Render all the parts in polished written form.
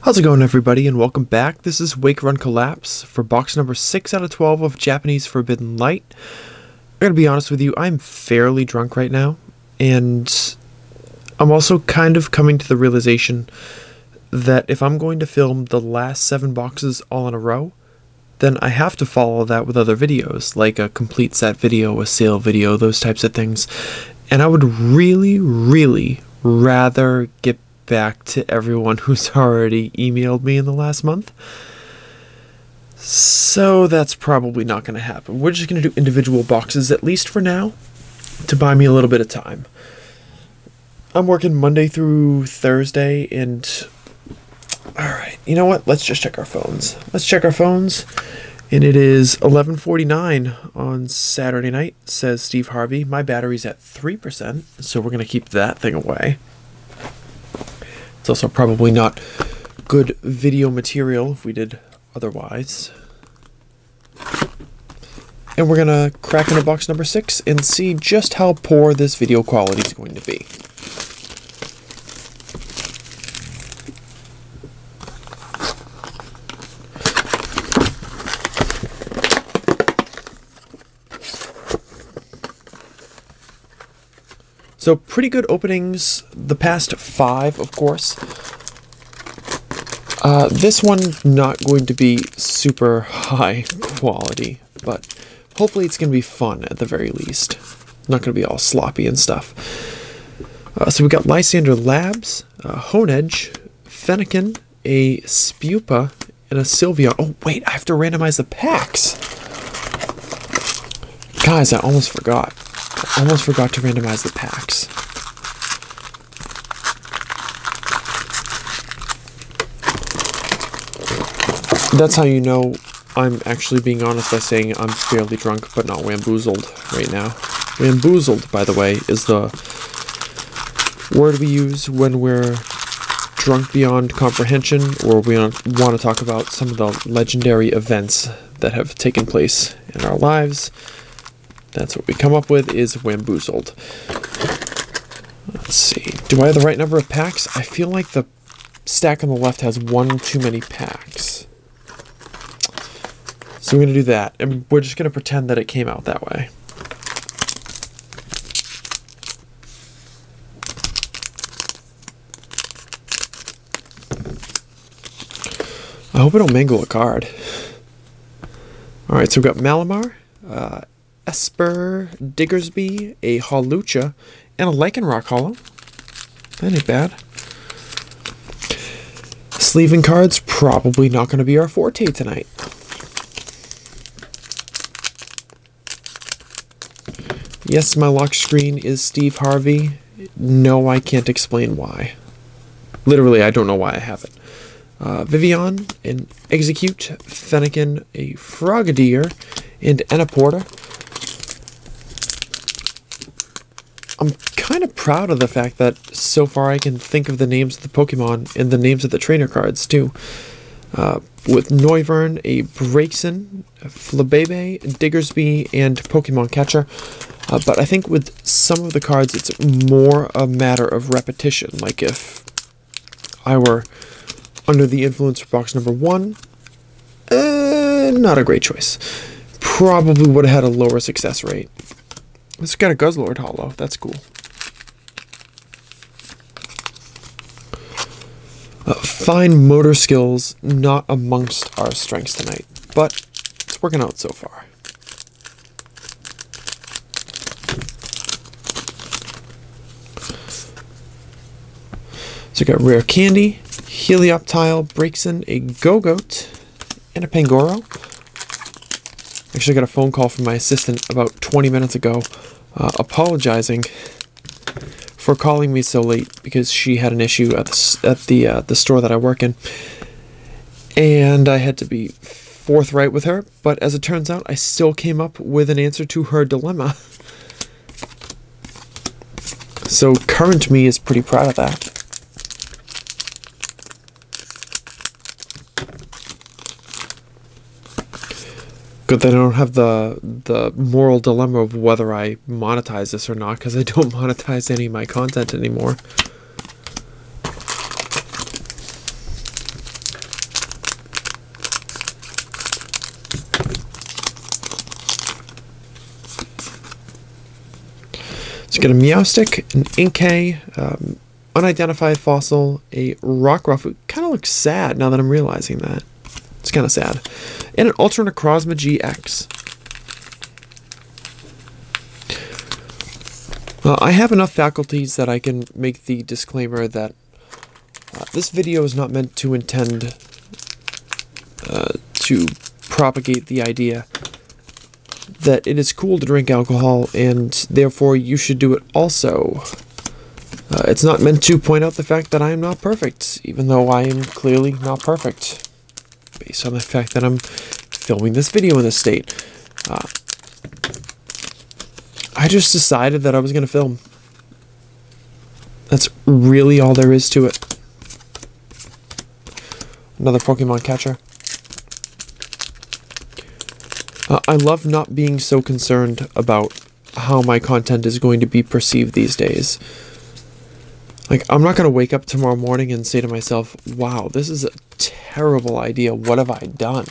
How's it going, everybody, and welcome back. This is Wake Run Collapse for box number 6 out of 12 of Japanese Forbidden Light. I gotta be honest with you, I'm fairly drunk right now, and I'm also kind of coming to the realization that if I'm going to film the last 7 boxes all in a row, then I have to follow that with other videos, like a complete set video, a sale video, those types of things. And I would really rather get back to everyone who's already emailed me in the last month. So that's probably not going to happen. We're just going to do individual boxes, at least for now, to buy me a little bit of time. I'm working Monday through Thursday, and alright, you know what? Let's just check our phones. Let's check our phones. And it is 11:49 on Saturday night, says Steve Harvey. My battery's at 3%, so we're going to keep that thing away. It's also probably not good video material if we did otherwise. And we're going to crack into box number 6 and see just how poor this video quality is going to be. So pretty good openings, the past 5, of course. This one not going to be super high quality, but hopefully it's going to be fun at the very least. Not going to be all sloppy and stuff. So we got Lysander Labs, Honedge, Fennekin, a Spupa, and a Sylveon. Oh wait, I have to randomize the packs. Guys, I almost forgot. I almost forgot to randomize the packs. That's how you know I'm actually being honest by saying I'm fairly drunk but not wamboozled right now. Wamboozled, by the way, is the word we use when we're drunk beyond comprehension, or we want to talk about some of the legendary events that have taken place in our lives. That's what we come up with, is wamboozled. Let's see. Do I have the right number of packs? I feel like the stack on the left has one too many packs. So we're going to do that, and we're just going to pretend that it came out that way. I hope I don't mangle a card. Alright, so we've got Malamar, Esper, Diggersby, a Hawlucha, and a Lycanroc Holo. That ain't bad. Sleeving cards, probably not going to be our forte tonight. Yes, my lock screen is Steve Harvey. No, I can't explain why. Literally, I don't know why I have it. Vivian, an Execute, Fennekin, a Frogadier, and Ennaporta. I'm kind of proud of the fact that so far I can think of the names of the Pokemon and the names of the trainer cards too. With Noivern, a Braixen, Flabebe, Diggersby, and Pokemon Catcher. But I think with some of the cards it's more a matter of repetition. Like if I were under the influence for box number 1, not a great choice. Probably would have had a lower success rate. It's got a Guzzlord Holo. That's cool. Fine motor skills, not amongst our strengths tonight, but it's working out so far. So we got Rare Candy, Helioptile, Braixen, a Gogoat, and a Pangoro. Actually, I got a phone call from my assistant about 20 minutes ago, apologizing for calling me so late because she had an issue at the store that I work in, and I had to be forthright with her. But as it turns out, I still came up with an answer to her dilemma. So current me is pretty proud of that. Good that I don't have the moral dilemma of whether I monetize this or not, because I don't monetize any of my content anymore. So get a Meowstic, an Inkay, unidentified fossil, a Rockruff. It kind of looks sad now that I'm realizing that. It's kind of sad. And an Ultra Necrozma GX. I have enough faculties that I can make the disclaimer that this video is not meant to intend to propagate the idea that it is cool to drink alcohol and therefore you should do it also. It's not meant to point out the fact that I am not perfect, even though I am clearly not perfect, based on the fact that I'm filming this video in this state. I just decided that I was going to film. That's really all there is to it. Another Pokemon catcher. I love not being so concerned about how my content is going to be perceived these days. Like, I'm not going to wake up tomorrow morning and say to myself, wow, this is a terrible idea. What have I done?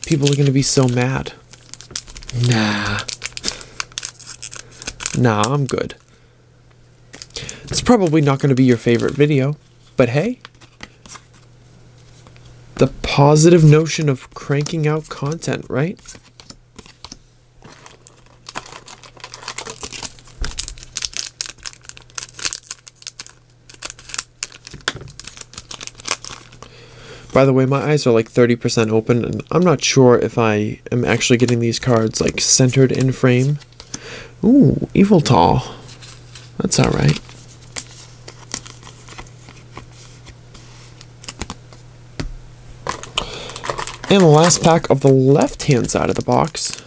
People are going to be so mad. Nah, I'm good. It's probably not going to be your favorite video, but hey, the positive notion of cranking out content, right? By the way, my eyes are like 30% open, and I'm not sure if I am actually getting these cards like centered in frame. Ooh, Yveltal. That's alright. And the last pack of the left-hand side of the box.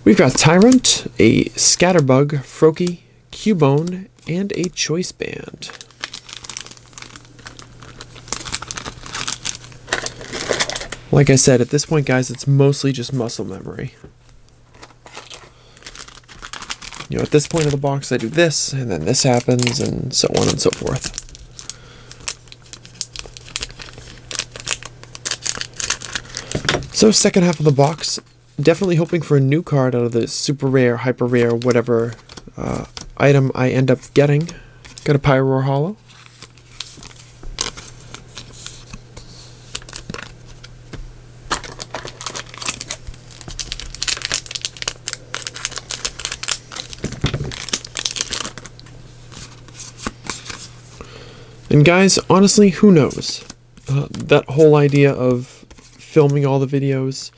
We've got Tyrant, a Scatterbug, Froakie, Cubone, and a Choice Band. Like I said, at this point, guys, it's mostly just muscle memory. You know, at this point of the box, I do this, and then this happens, and so on and so forth. So, second half of the box, definitely hoping for a new card out of the super rare, hyper rare, whatever item I end up getting. Got a Pyroar Holo. And guys, honestly, who knows? That whole idea of filming all the videos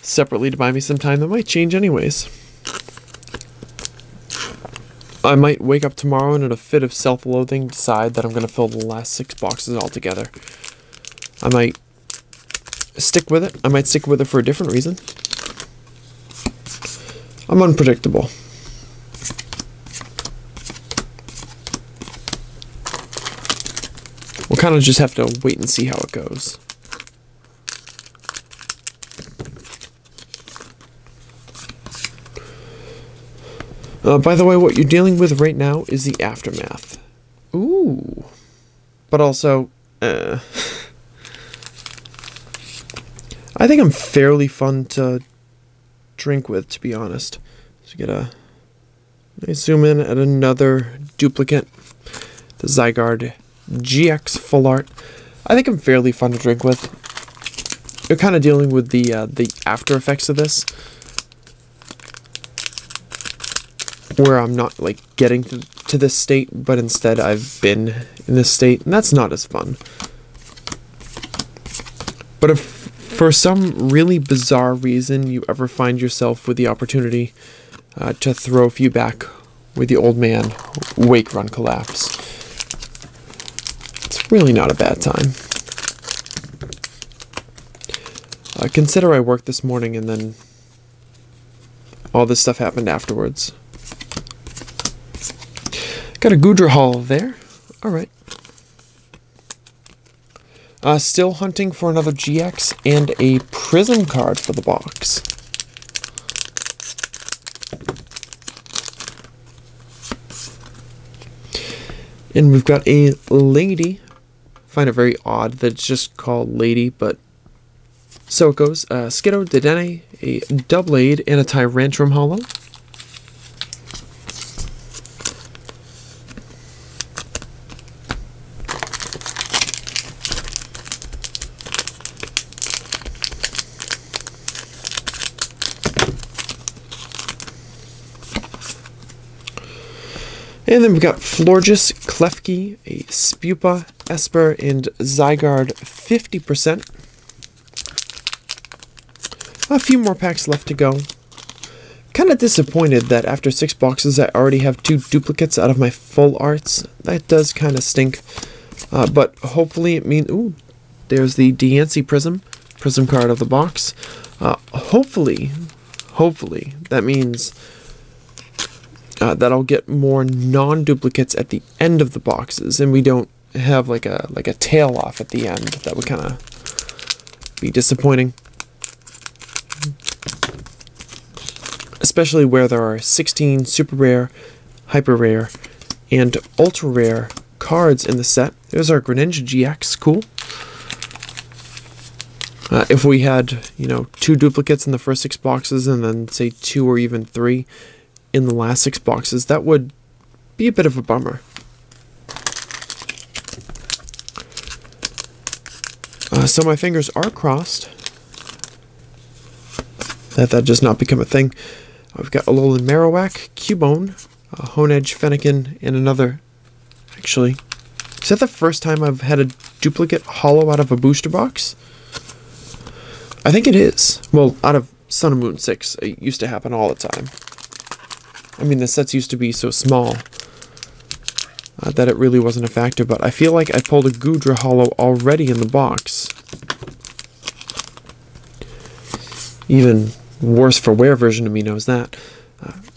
separately to buy me some time, that might change anyways. I might wake up tomorrow and in a fit of self-loathing decide that I'm going to fill the last 6 boxes altogether. I might stick with it. I might stick with it for a different reason. I'm unpredictable. We'll kind of just have to wait and see how it goes. By the way, what you're dealing with right now is the aftermath. Ooh. But also, I think I'm fairly fun to drink with, to be honest. So get a nice zoom in at another duplicate. The Zygarde GX Full Art. I think I'm fairly fun to drink with. You're kind of dealing with the after effects of this, where I'm not like getting to this state, but instead I've been in this state, and that's not as fun. But if for some really bizarre reason you ever find yourself with the opportunity to throw a few back with the old man wake run collapse, it's really not a bad time. Consider I worked this morning and then all this stuff happened afterwards. Got a Goodra Holo there. Alright. Still hunting for another GX and a Prism card for the box. And we've got a Lady. I find it very odd that it's just called Lady, but So it goes Skiddo, Dedenne, a Doublade, and a Tyrantrum Holo. And then we've got Florges, Klefki, a Spupa, Esper, and Zygarde 50%. A few more packs left to go. Kind of disappointed that after 6 boxes I already have 2 duplicates out of my full arts. That does kind of stink. But hopefully it means... Ooh, there's the Diancie Prism card of the box. Hopefully that means... that I'll get more non-duplicates at the end of the boxes, and we don't have like a tail off at the end. That would kind of be disappointing, especially where there are 16 super rare, hyper rare, and ultra rare cards in the set. There's our Greninja GX, cool. If we had, 2 duplicates in the first 6 boxes, and then say 2 or even 3 in the last 6 boxes, that would be a bit of a bummer. So my fingers are crossed that does not become a thing. I've got Alolan Marowak, Cubone, Honedge, Fennekin, and another. Actually, is that the first time I've had a duplicate holo out of a booster box? I think it is. Well, out of Sun and Moon 6, it used to happen all the time. I mean, the sets used to be so small that it really wasn't a factor, but I feel like I pulled a Goodra holo already in the box. Even worse for wear version of me knows that.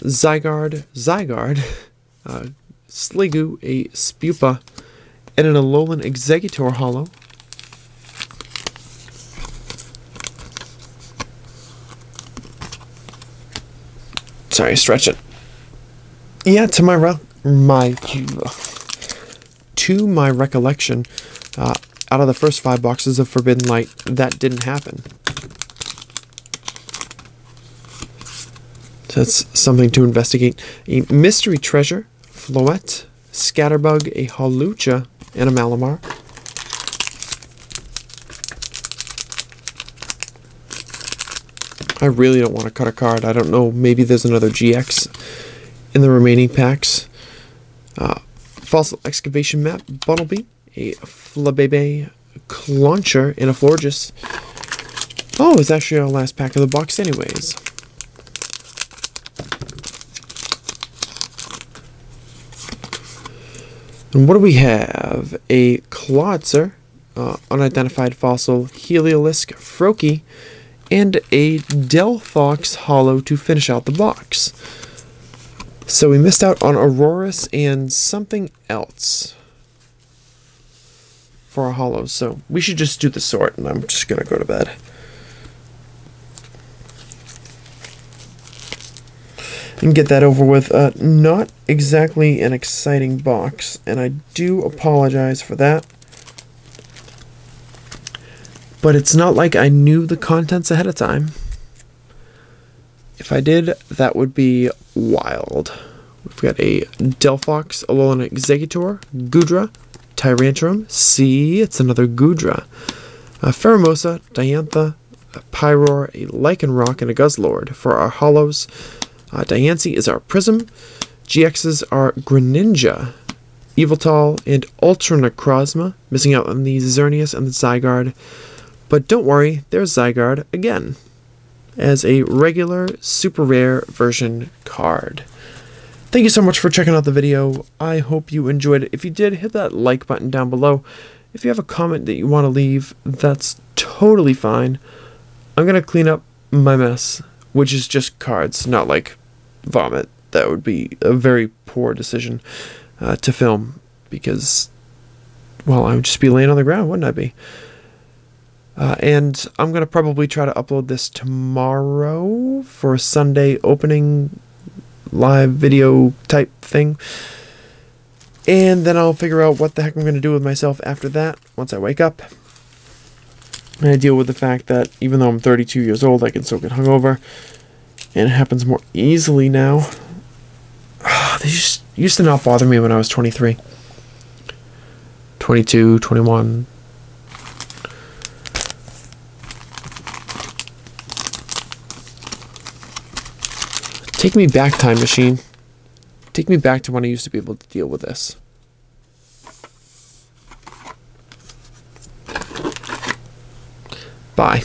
Zygarde, Sliggoo, a Spupa, and an Alolan Exeggutor holo. Sorry, stretch it. Yeah, to my recollection, out of the first 5 boxes of Forbidden Light, that didn't happen. So that's something to investigate. A Mystery Treasure, Floette, Scatterbug, a Hawlucha, and a Malamar. I really don't want to cut a card. I don't know, maybe there's another GX in the remaining packs. Fossil Excavation Map, Bunnelby, a Flabebe, Clauncher, and a Florges. Oh, it's actually our last pack of the box anyways. And what do we have? A Clawitzer, Unidentified Fossil, Heliolisk, Froakie, and a Delphox holo to finish out the box. So we missed out on Aurorus and something else for our holos. So we should just do the sort, and I'm just going to go to bed. And get that over with. Not exactly an exciting box, and I do apologize for that. But it's not like I knew the contents ahead of time. If I did, that would be wild. We've got a Delphox, Alolan Exeggutor, Goodra, Tyrantrum. See, it's another Goodra. Pheromosa, Diantha, Pyroar, a Lycanroc, and a Guzzlord. For our holos, Diancie is our Prism. GXs are Greninja, Yveltal, and Ultra Necrozma. Missing out on the Xerneas and the Zygarde. But don't worry, there's Zygarde again, as a regular super rare version card. Thank you so much for checking out the video. I hope you enjoyed it. If you did, hit that like button down below. If you have a comment that you want to leave, that's totally fine. I'm going to clean up my mess, which is just cards, not like vomit. That would be a very poor decision to film, because, well, I would just be laying on the ground, wouldn't I be? And I'm going to probably try to upload this tomorrow for a Sunday opening live video type thing. And then I'll figure out what the heck I'm going to do with myself after that, once I wake up. And I deal with the fact that even though I'm 32 years old, I can still get hungover. And it happens more easily now. They just used to not bother me when I was 23. 22, 21. Take me back, time machine. Take me back to when I used to be able to deal with this. Bye.